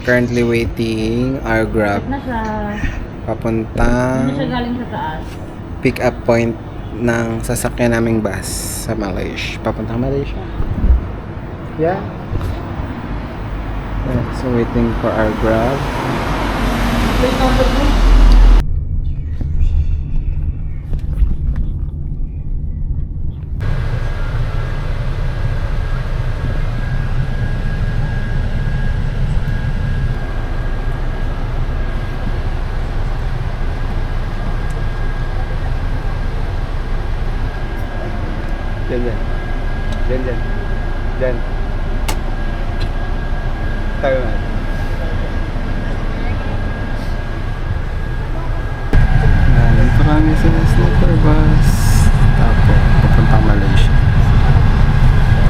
currently waiting our Grab Na siya. papuntang Hindi siya galing sa taas. pick up point ng sasakyan naming bus sa Malaysia. Papuntang Malaysia. Yeah. So waiting for our Grab. Diyan. Tayo na. Nandito kami sa sleeper bus. Tapos, papuntang Malaysia.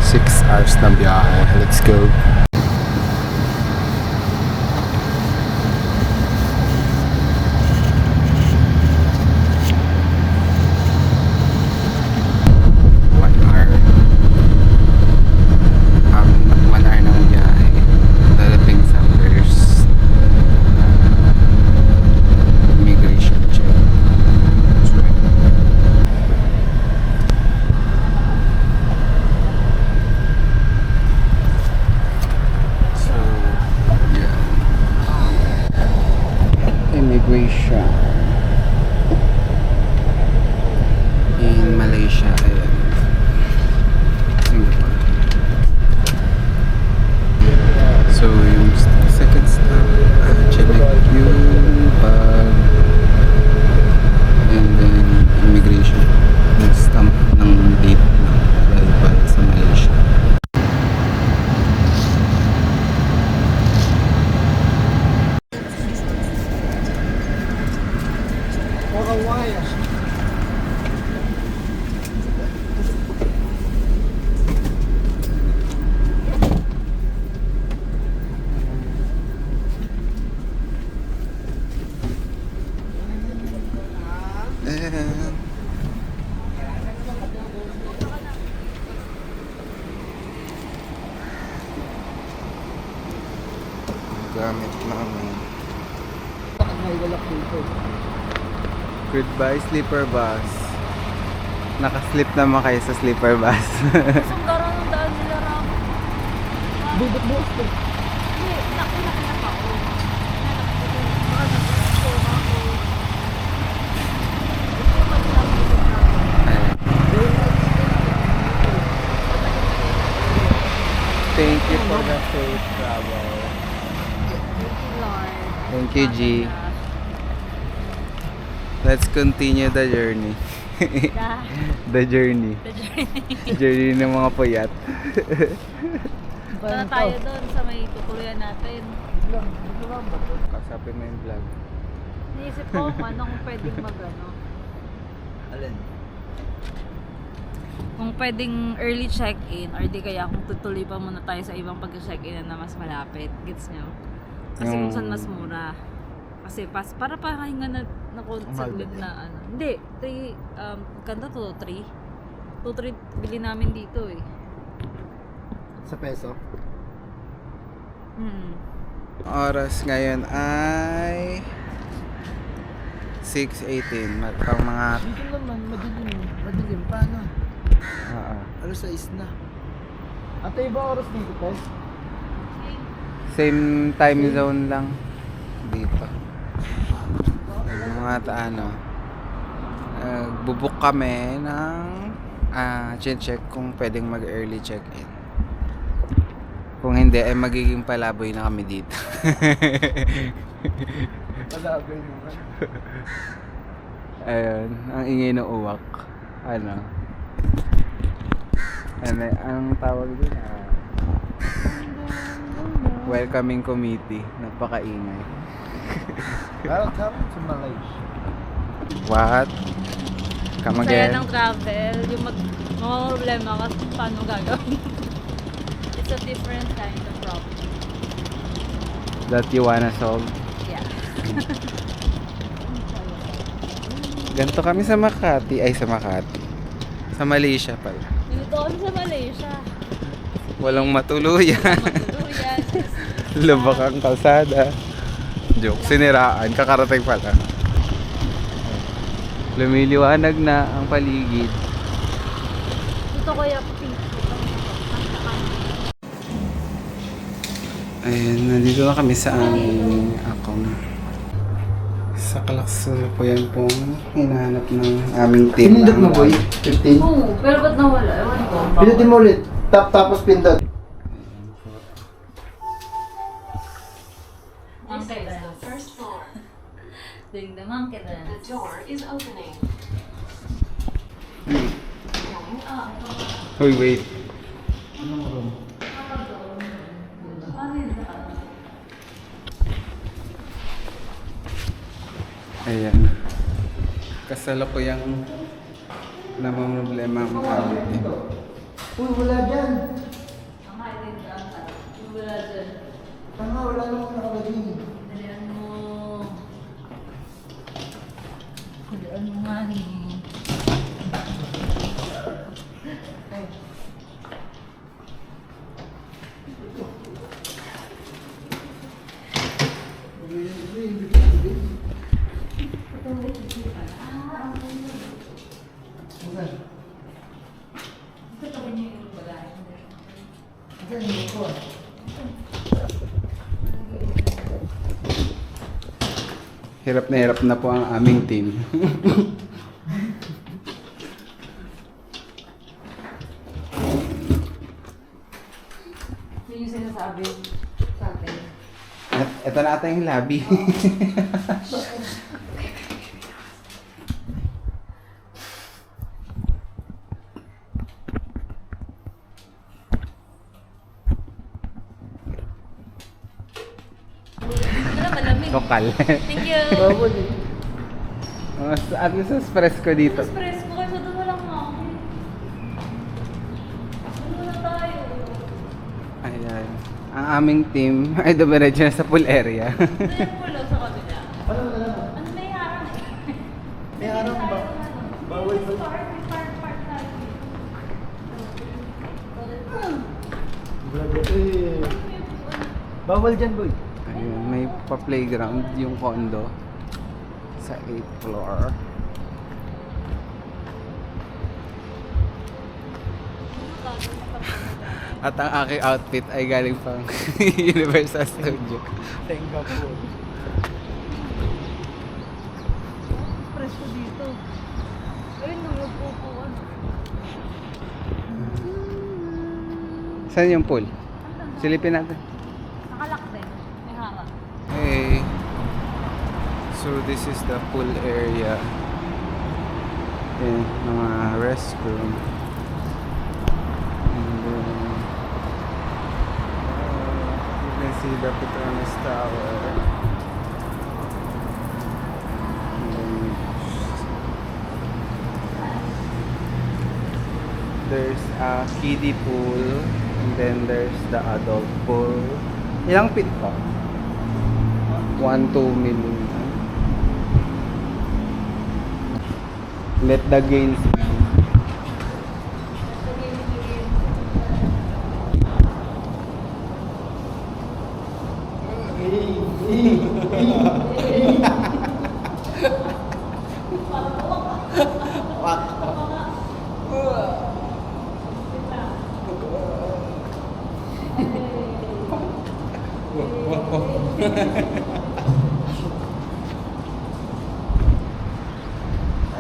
6 hours na biyahe. Let's go. Immigration in Malaysia and Singapore. So yung second stop, check yung bag and then immigration, yung stamp ng date ng arrival sa Malaysia. Gamit namin. Goodbye sleeper bus. Nakaslip naman kayo sa sleeper bus. Isang dara ng daan nila ram. Bubot-bubot ko. Hindi, nakita pa ako. Thank you for the safe travel. Thank you, G. Let's continue the journey. The journey. Journey ng mga puyat. Punta tayo doon sa may tutuluyan natin. Kasapin mo yung vlog. Naisip ko kung anong pwedeng mag-ano. Alin? Kung pwedeng early check-in or di kaya kung tutuloy pa muna tayo sa ibang pag-check-in na mas malapit. Gets nyo? Kasi kung saan mas mura. Kasi para pahinga na saglit na ano. Hindi, 3, kanta to, 3. 2-3 bili namin dito eh. Sa peso? Oras ngayon ay 6:18. Pang mga Dito naman, madilim. Madilim, paano? Alas 6 na. Ate, iba oras dito, Pes? same time zone lang dito. Mga bubuk kami ng check kung pwedeng mag-early check-in. Kung hindi, ay magiging palaboy na kami dito. Palaboy naman. Ayun, ang ingay ng uwak. Anong tawag doon? Welcoming committee. Napakaingay. Welcome to Malaysia. What? Come Saya again? ng travel, yung mga problema kasi paano gagawin. It's a different kind of problem. That you wanna solve? Yeah. Ganito kami sa Makati. Ay, sa Makati. Sa Malaysia pala. Dito kami sa Malaysia. Walang matuluyan. Matuluyan. Lubak ang kalsada. Joke, siniraan. Kakarating pala. Lumiliwanag na ang paligid. Ito kaya pink. Ayan, nandito na kami sa aming akong. Sa Kalaksul po yan pong hinahanap ng aming team. Pinindot mo, boy? 15? Oo, pero ba't nawala? Ewan ko. Pindutin mo ulit. Tapos pindot. Monkey dance. First floor. Doing the monkey The dance. door is opening. Going up. Uy, wait. Ayan. Kasalukuyang namamroblema ang aming team. Uy, wala dyan. Wala dyan. Tanga, wala namang nakalagay. Dalian mo. Dalian mo nga eh. Hirap na po ang aming team. Yun yung sinasabi sa atin. Ito na ata yung lobby. Ito na malamig. Lokal. Thank you. Bawal eh. At least mas presko dito. Express ko kasi doon walang monkey. Doon wala tayo. Ayan. Ang aming team ay dumiretso na sa pool area. Doon yung pulo sa kabila. Ano na lang? Ano may harang? May harang ba? Bawal ba? Park tayo. Vlog eh. Bawal dyan, boy. Ayun, may pa-playground yung condo sa 8th floor. At ang aking outfit ay galing pang Universal Studio. Singapore. Express ko dito. Ayun, nagpupuan. Saan yung pool? Silipin natin. Nakalak din. May harang. Hey. So this is the pool area. Ayan, mga restroom. And then, you can see the Petronas Tower. And then, there's a kiddie pool. And then there's the adult pool. Ilang feet pa? 1-2 million. Let the gains begin.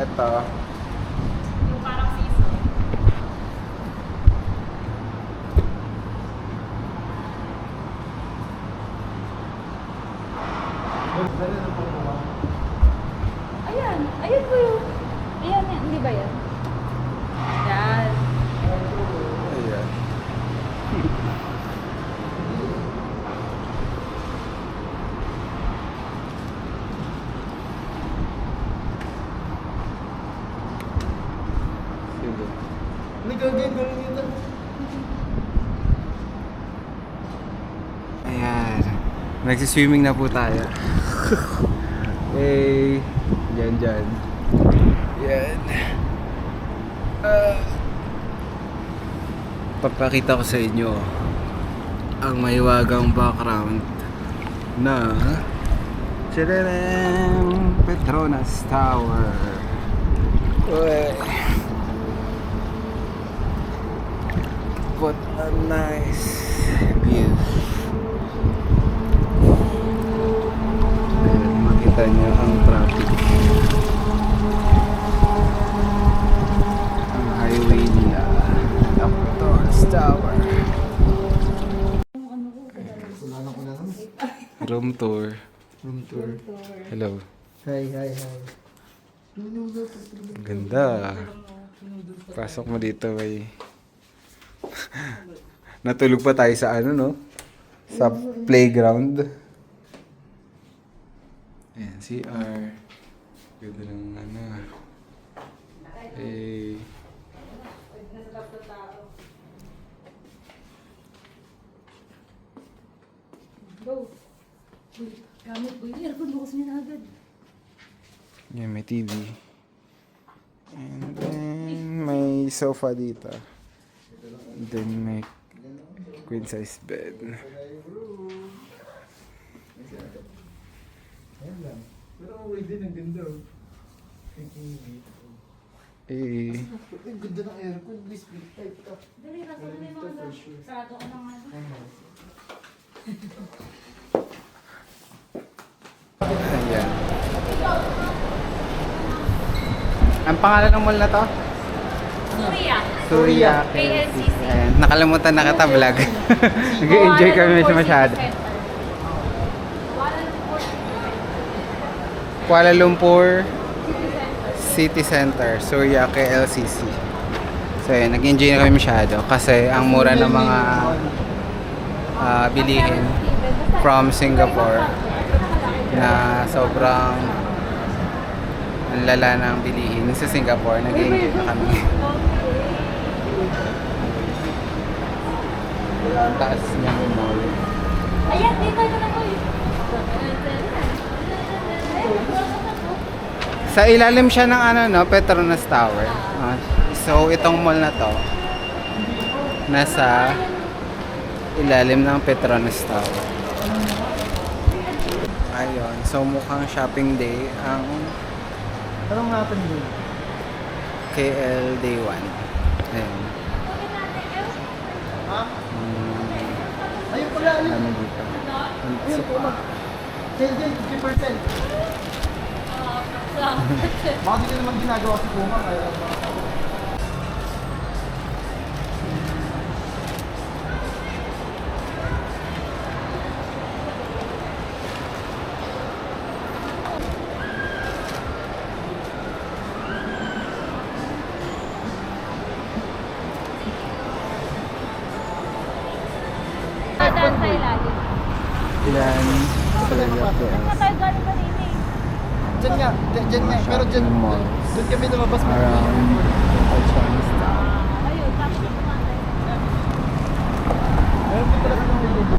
Ito. Yung parang season. Ayan. Ayan po yun. Ayan, yan. Hindi ba yan? Yan. Ayan. Sige. Nagagay dito. Ayan. Nagsiswimming na po tayo. Hey. Dyan. Yan. Papakita ko sa inyo ang maiwagang background na Chirereng Petronas Tower. Uy. What a nice view. Ayan, makita niyo ang traffic. Ang highway nila. Petronas Tower. Room tour. Room tour. Hello. Hi, hi, hi. Ganda. Pasok mo dito, bay. Natulog pa tayo sa ano, no? Sa playground. Ayan, CR. Ganda ng ano. Eh. Go. Uy, gamit ko. Yung aircon bukas mo na agad. Yan, may TV. And then, may sofa dito. And then, may queen size bed. Ayan lang. Pero ang way din, ang ganda. Eh, Ang ganda ng aircon, please, big type ka. Dali, kaso na yung mga sarado ka ng ano. ayan. Ang pangalan ng mall na to? Surya. Surya KLCC. Ayan, nakalimutan na kita vlog. Nag-enjoy kami masyado. Kuala Lumpur City Center, Surya KLCC. So ayan, nag-enjoy na kami masyado kasi ang mura ng mga bilihin from Singapore na sobrang ang lala ng bilihin sa Singapore. Nag-enjoy na kami. Ang taas niya ng mall. Ayan, dito na ko. Sa ilalim siya ng ano, no, Petronas Tower. So itong mall na to nasa ilalim ng Petronas Tower. Ayun, so mukhang shopping day ang Anong natin doon? KL Day 1. Ayun. Ha? Ayun pala, ayun. Dami dito. Ayun po, mag. Sale din, 50%. Baka di ka naman ginagawa si Puma, kaya Dadaan sa ilalim. Yan. Saan tayo galing kanina eh? Diyan nga, diyan nga. Pero diyan, doon kami lumabas. Around Petronas Tower. Ayun, tapos na kumain. Meron din talaga ng libo.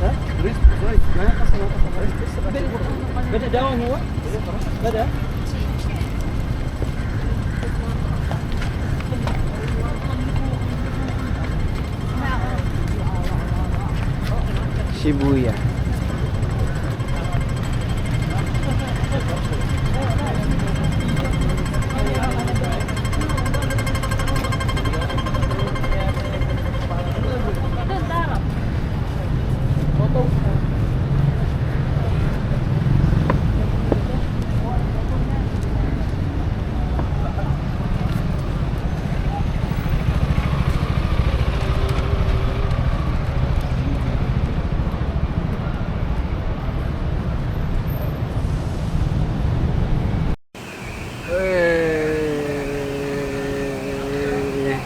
Ha? Risk, sorry. Gaya ka sa mga. Gada daw ang hiwa? Gada? Shibuya. Doon, darap. Hey!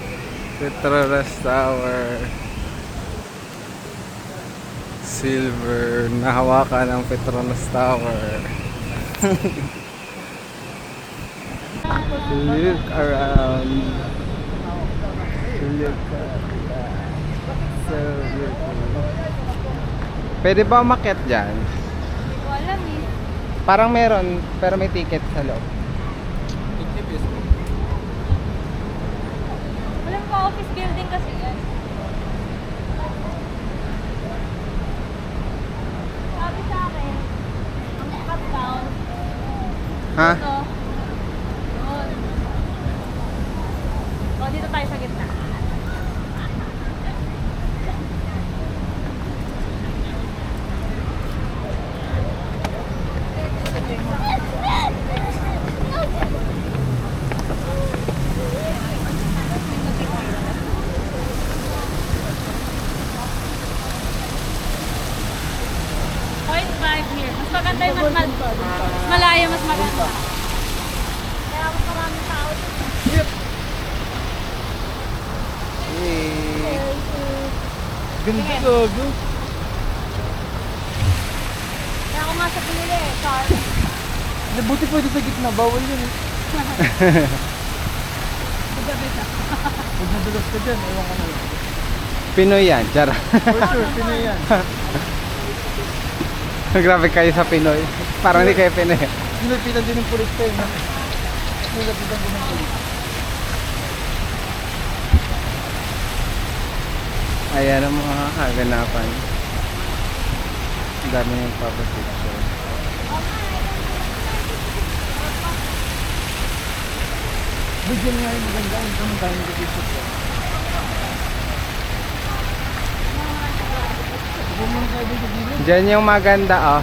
Petronas Tower. Silver. Nahawakan ang Petronas Tower. Look around. Look at that. So beautiful. Pwede ba umakyat dyan? Hindi ko alam eh. Parang meron, pero may ticket sa loob. Alam ko, office building kasi yan. tayo sa gitna. Point 5 here. Mas maganda yung mas malayo, mas maganda. Kaya mas maraming tao. Ganda gago. Kaya ako nga sa pinili eh. Car. Buti pwede sa gitna, bawal yun eh. Pag nadulas ka dyan, ewan ko na lang. Pinoy yan, Chara. For sure, Pinoy yan. Grabe kayo sa Pinoy. Parang hindi kayo Pinoy. Nilapitan din ng pulis tayo. Nilapitan din ng pulis. Ayan ang mga kaganapan. Ang dami yung picture. Bigyan nga yung maganda. Ang kami tayo nag-isip ko. Huwag mo na tayo din sa gilid. Diyan yung maganda oh.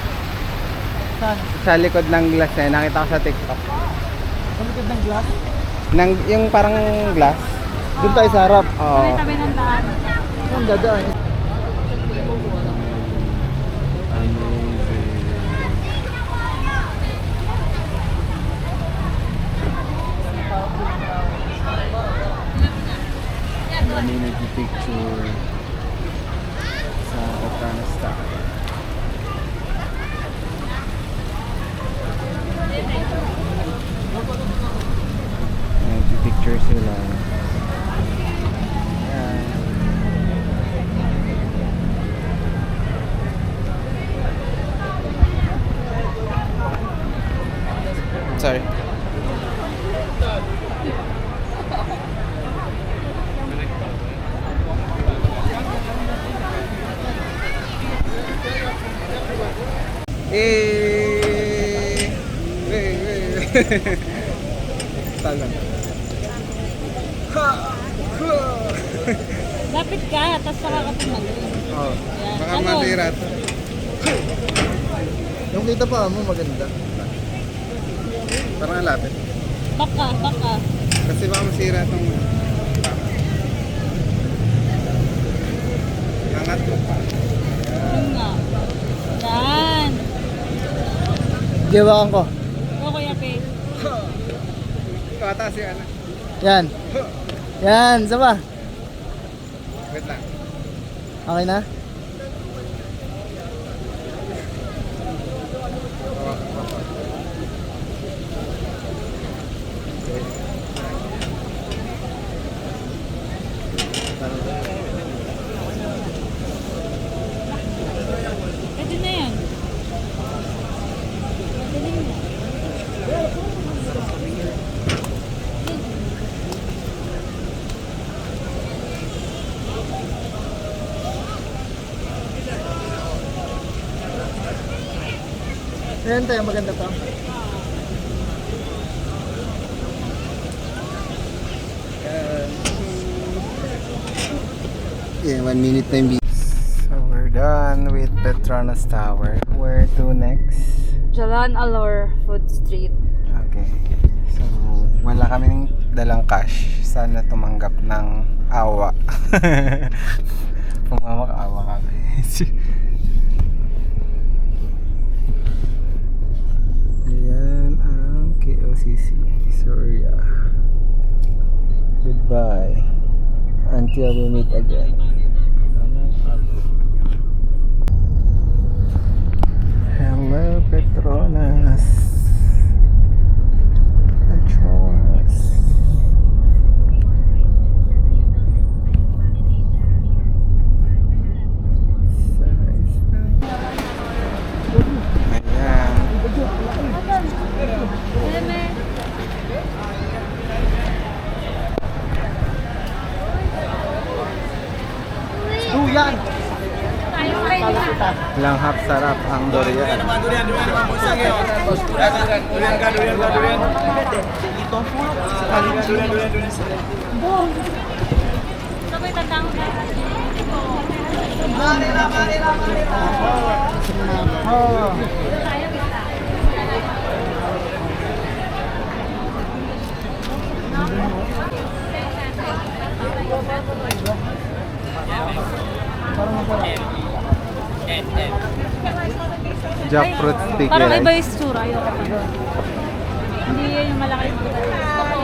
Saan? Sa likod ng glass na yun. Nakita ko sa TikTok. Sa likod ng glass? Yung parang glass. Doon tayo sa harap. Oo. Tabi ng daan. Ang dadaan. Dami nag-picture sa Petronas Tower. Nag-picture sila. Ayan. Sorry. Talang. Lapit ka, tapos saka ka tumagal. Oh, Yan. baka Ano? matira to. Yung kita pa mo maganda. Parang lapit. Baka. Kasi baka masira tong angat mo pa. Yun nga. Yan. Giwakan ko. Go, Kuya Pe. Ikaw ata si ano. Yan. Yan, isa pa. Wait lang. Okay na? Pwede na yan. Pwede na. Ayan tayo, maganda pa. Yeah, 1 minute na yung video. So we're done with Petronas Tower. Where to next? Jalan Alor Food Street. Okay. So wala kaming dalang cash. Sana tumanggap ng awa. Pumamakaawa kami. Ayan ang KLCC. Sorry. Goodbye. Until we meet again. Hello, Petronas. Petronas. Duyan! Tayo rin. Langhap sarap ang durian. Sabay tatang Jackfruit sticky parang iba rice. yung tsura. Ayoko pa. Hindi yan yung malaki yung gusto ko.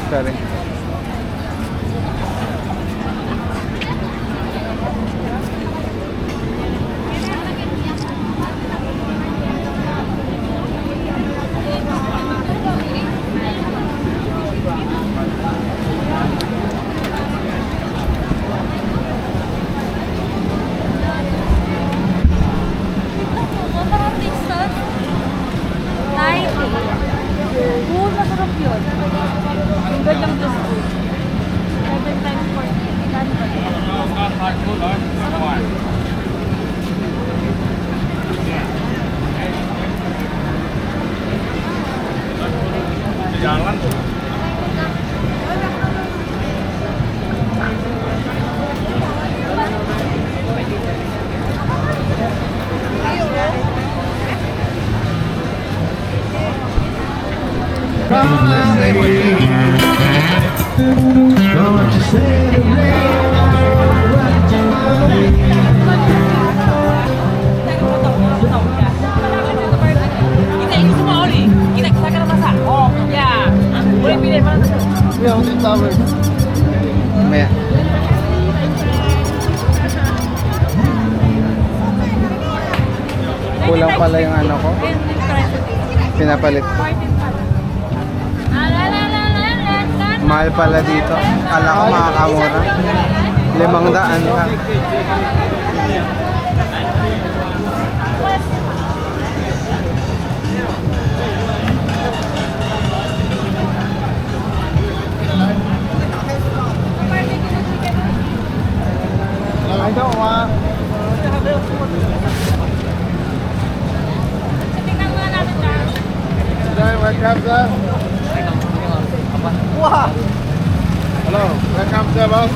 Sorry. Masarap din sa 90. Oo, masarap yun. Yung ganyang just food. 7 times 40. Gano'n ba yun? Masarap yun. May kulang pala yung ano ko. Pinapalit ko. Mahal pala dito. Kala ko makakamura. 500 ka. I don't want. Tingnan muna natin dyan. Welcome sir. Wow. Hello. Welcome sir boss.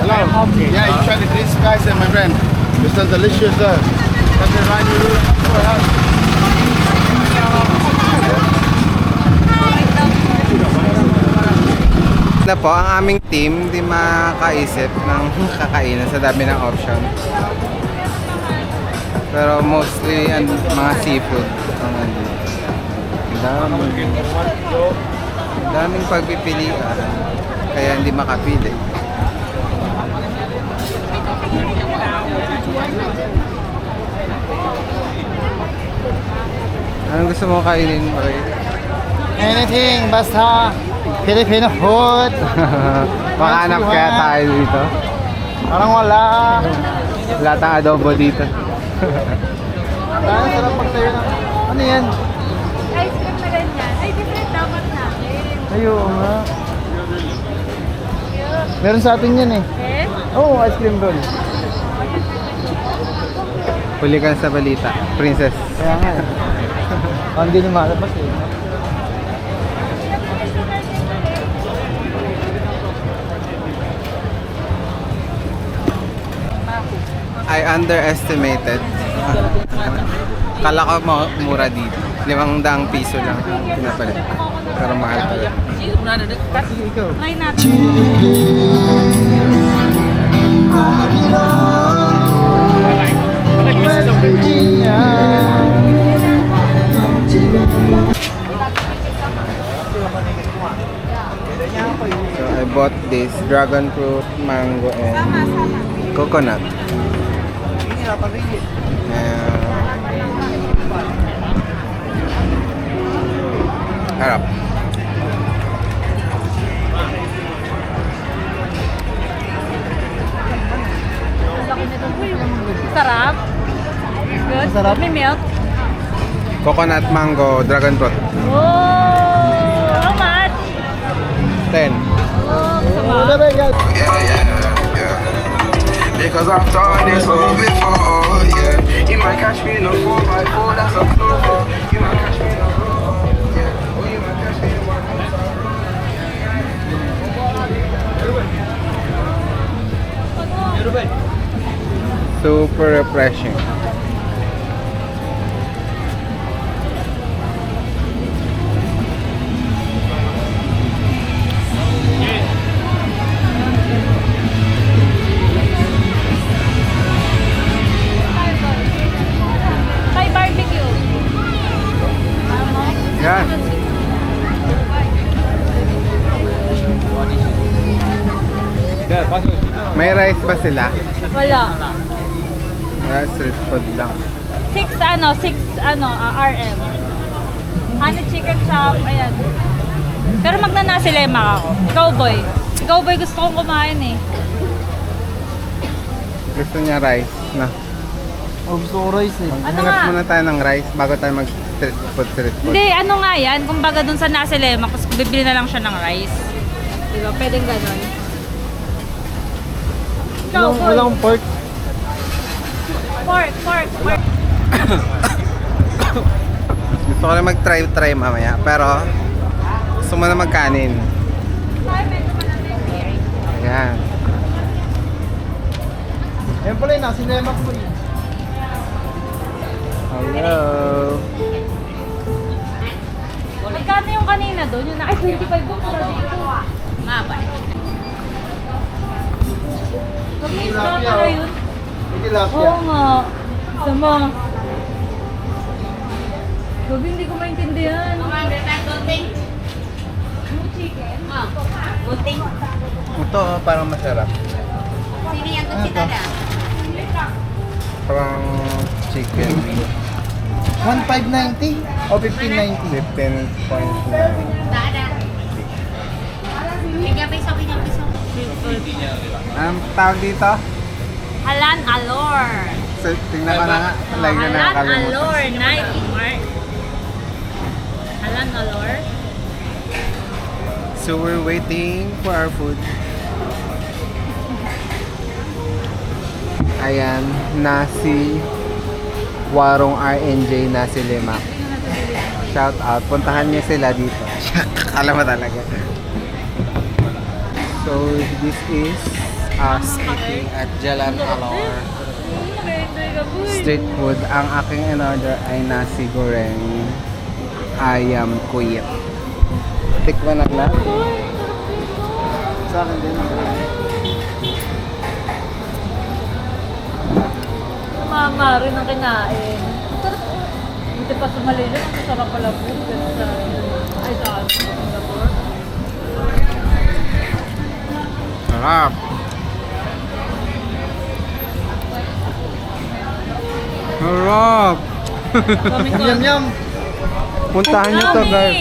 Hello. Yeah, you try this guys and my friend. This is delicious sir. That's the right na po, ang aming team hindi makaisip ng kakainan sa dami ng option. Pero mostly mga seafood ang nandito. Daming pagpipilian kaya hindi makapili. Anong gusto mo kainin, Marie? Anything, basta Filipino food. Makahanap kaya tayo dito. Parang wala. Lahat ng adobo dito. Kaya sarap pagtayo ng... Ano yan? Ice cream na ganyan. Ay, different dapat natin. Ayun nga. Meron sa atin yan eh. Eh? Oo, ice cream doon. Huli ka sa balita. Princess. Kaya nga eh. Hindi nyo malabas eh. I underestimated. Kala ko mura dito. 500 piso lang pinapalit. Pero mahal pala. Try natin. So I bought this dragon fruit, mango, and coconut. Harap. Sarap. Good. Masarap. May milk. Coconut, mango, dragon fruit. Oh! How much? 10. Oh, Ano sama. ba yan? Because I've done this all before, yeah. You might catch me in a 4x4, that's a clover. You might catch me in a yeah. Or you might catch me in a Super refreshing. Thai barbecue. Yan. May rice ba sila? Wala. Street food lang. 6 RM. Honey chicken chop, ayan. Pero magnanasi lemak ako. Ikaw boy. Ikaw boy, gusto kong kumain eh. Gusto niya rice na. Oh, gusto ko rice eh. Ano Hanap nga? muna tayo ng rice bago tayo mag street food. Hindi, ano nga yan? Kumbaga dun sa nasi lemak, tapos bibili na lang siya ng rice. Diba? Pwedeng ganon. Ikaw boy. Walang pork. Pork. Gusto ko na mag-try mamaya. Pero gusto mo na magkanin. Ayan. Ayun pala yun, nasinemak mo yun. Hello. Magkano yung kanina doon? Yung ay, 25 bucks pa dito. Nga ba? Mag-isla pala yun. May tilapia. Oo nga. Sama. Gabi, hindi ko maintindihan. Yung chicken? Ito parang masarap. Parang chicken. 1,590 o 1,590? 15.9. Anong tawag dito? Halan Alor. So, tingnan ko na nga. Like na Halan nakakalimutan. Alor. Night Mart. Halan Alor. So we're waiting for our food. Ayan, nasi Warong RNJ Nasi Lemak. Shout out, puntahan niyo sila dito. Akala mo talaga. So this is us eating at Jalan Alor street food. Ang aking in-order ay nasi goreng ayam kuyip. Tikman na lang. Sa akin din. Mama rin ang kinain. Hindi pa sa Malaysia, ang sarap pala po. Ay, saan? Singapore. Sarap. Sarap. Yum yum. Puntahan niyo to guys.